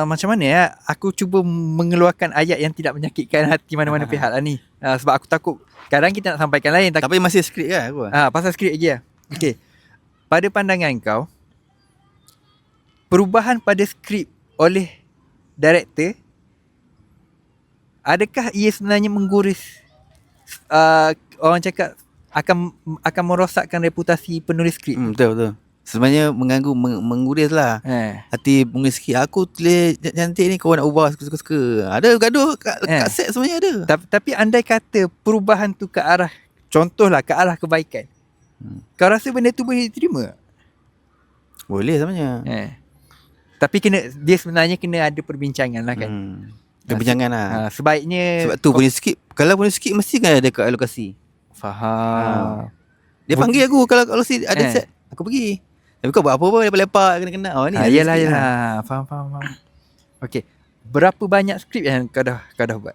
Macam mana ya, aku cuba mengeluarkan ayat yang tidak menyakitkan hati mana-mana pihak lah ni. Sebab aku takut kadang kita nak sampaikan lain, Tapi masih skrip kan aku? pasal skrip lagi lah. Okay, pada pandangan kau, perubahan pada skrip oleh director, adakah ia sebenarnya mengguris, orang cakap akan merosakkan reputasi penulis skrip? Betul. Sebenarnya mengganggu, mengguris lah hati penulis skrip. Aku tulis cantik ni, kau nak ubah suka-suka. Ada gaduh kat set sebenarnya ada. Tapi andai kata perubahan tu ke arah, contohlah ke arah kebaikan, kau rasa benda tu boleh diterima? Boleh sebenarnya. Tapi dia sebenarnya kena ada perbincangan lah kan. Perbincangan lah. Sebaiknya sebab tu penulis skrip, kalau penulis skrip mesti kan ada kat alokasi. Faham. Dia panggil aku kalau alokasi ada set, aku pergi. Tapi kau buat apa-apa lepak-lepak kena-kena. Yelah. Faham. Okay, berapa banyak skrip yang kau dah buat?